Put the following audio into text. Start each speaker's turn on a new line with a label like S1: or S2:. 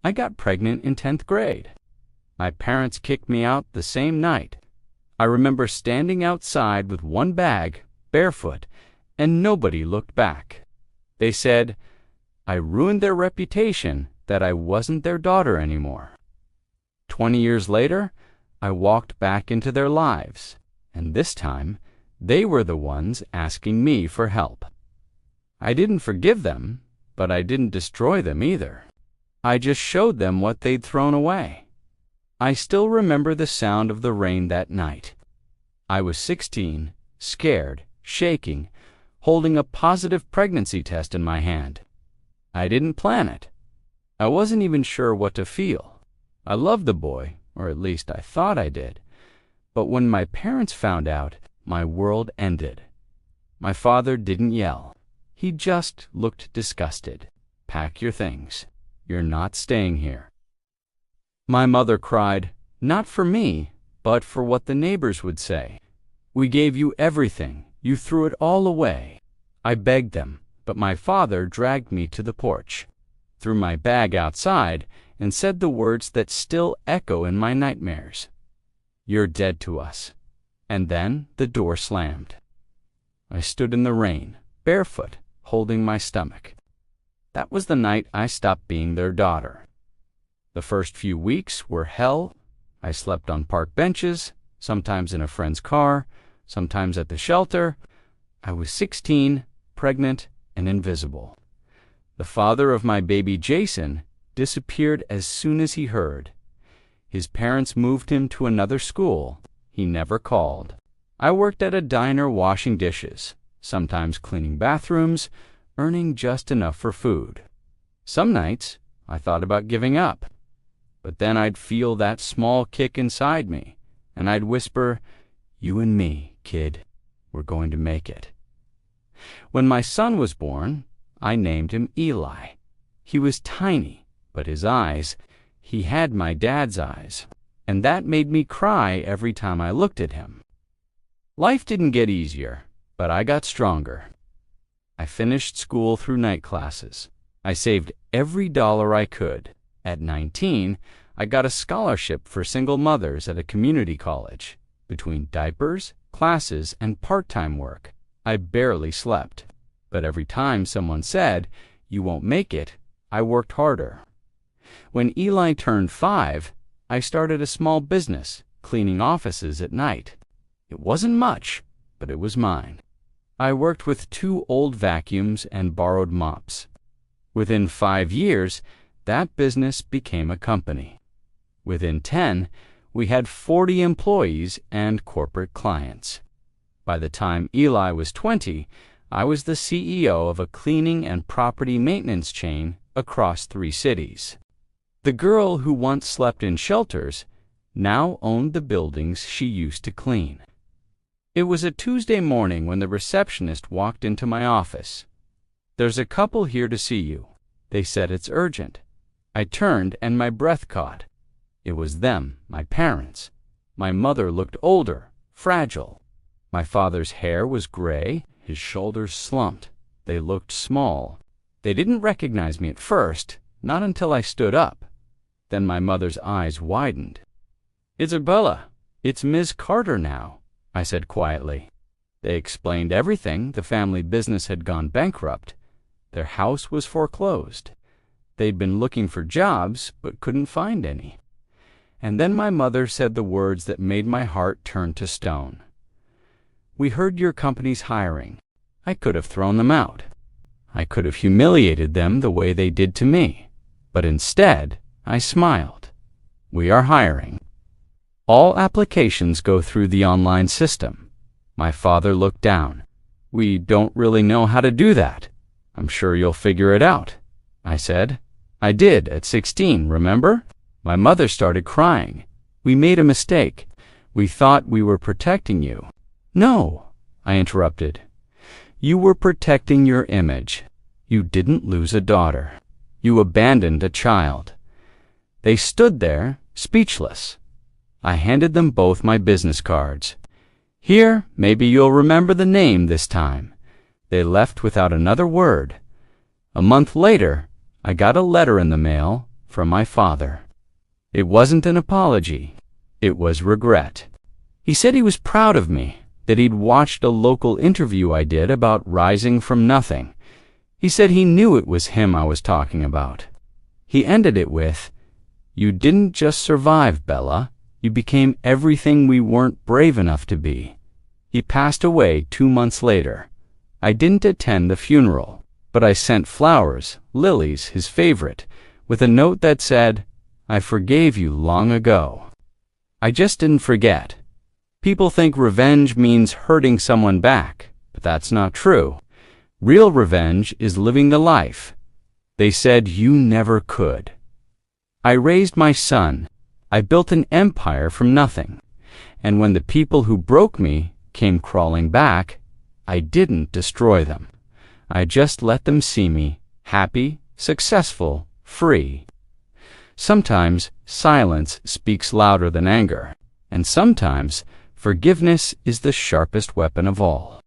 S1: I got pregnant in 10th grade. My parents kicked me out the same night. I remember standing outside with one bag, barefoot, and nobody looked back. They said I ruined their reputation, that I wasn't their daughter anymore. 20 years later, I walked back into their lives, and this time, they were the ones asking me for help. I didn't forgive them, but I didn't destroy them either. I just showed them what they'd thrown away. I still remember the sound of the rain that night. I was 16, scared, shaking, holding a positive pregnancy test in my hand. I didn't plan it. I wasn't even sure what to feel. I loved the boy, or at least I thought I did. But when my parents found out, my world ended. My father didn't yell. He just looked disgusted. "Pack your things. You're not staying here." My mother cried, not for me, but for what the neighbors would say. "We gave you everything. You threw it all away." I begged them, but my father dragged me to the porch, threw my bag outside, and said the words that still echo in my nightmares. "You're dead to us." And then the door slammed. I stood in the rain, barefoot, holding my stomach. That was the night I stopped being their daughter. The first few weeks were hell. I slept on park benches, sometimes in a friend's car, sometimes at the shelter. I was 16, pregnant, and invisible. The father of my baby Jason disappeared as soon as he heard. His parents moved him to another school. He never called. I worked at a diner washing dishes, sometimes cleaning bathrooms, earning just enough for food. Some nights, I thought about giving up. But then I'd feel that small kick inside me, and I'd whisper, "You and me, kid, we're going to make it." When my son was born, I named him Eli. He was tiny, but his eyes, he had my dad's eyes, and that made me cry every time I looked at him. Life didn't get easier, but I got stronger. I finished school through night classes. I saved every dollar I could. At 19, I got a scholarship for single mothers at a community college. Between diapers, classes, and part-time work, I barely slept. But every time someone said, "You won't make it," I worked harder. When Eli turned 5, I started a small business, cleaning offices at night. It wasn't much, but it was mine. I worked with 2 old vacuums and borrowed mops. Within 5 years, that business became a company. Within 10, we had 40 employees and corporate clients. By the time Eli was 20, I was the CEO of a cleaning and property maintenance chain across 3 cities. The girl who once slept in shelters now owned the buildings she used to clean. It was a Tuesday morning when the receptionist walked into my office. "There's a couple here to see you. They said it's urgent." I turned and my breath caught. It was them, my parents. My mother looked older, fragile. My father's hair was gray, his shoulders slumped. They looked small. They didn't recognize me at first, not until I stood up. Then my mother's eyes widened. "Isabella, it's Ms. Carter now," I said quietly. They explained everything. The family business had gone bankrupt. Their house was foreclosed. They'd been looking for jobs, but couldn't find any. And then my mother said the words that made my heart turn to stone. "We heard your company's hiring." I could have thrown them out. I could have humiliated them the way they did to me. But instead, I smiled. "We are hiring. All applications go through the online system." My father looked down. "We don't really know how to do that." "I'm sure you'll figure it out," I said. "I did at 16, remember?" My mother started crying. "We made a mistake. We thought we were protecting you." "No," I interrupted. "You were protecting your image. You didn't lose a daughter. You abandoned a child." They stood there, speechless. I handed them both my business cards. "Here, maybe you'll remember the name this time." They left without another word. A month later, I got a letter in the mail from my father. It wasn't an apology. It was regret. He said he was proud of me, that he'd watched a local interview I did about rising from nothing. He said he knew it was him I was talking about. He ended it with, "You didn't just survive, Bella. You became everything we weren't brave enough to be." He passed away 2 months later. I didn't attend the funeral, but I sent flowers, lilies, his favorite, with a note that said, "I forgave you long ago." I just didn't forget. People think revenge means hurting someone back, but that's not true. Real revenge is living the life they said you never could. I raised my son. I built an empire from nothing. And when the people who broke me came crawling back, I didn't destroy them. I just let them see me happy, successful, free. Sometimes silence speaks louder than anger, and sometimes forgiveness is the sharpest weapon of all.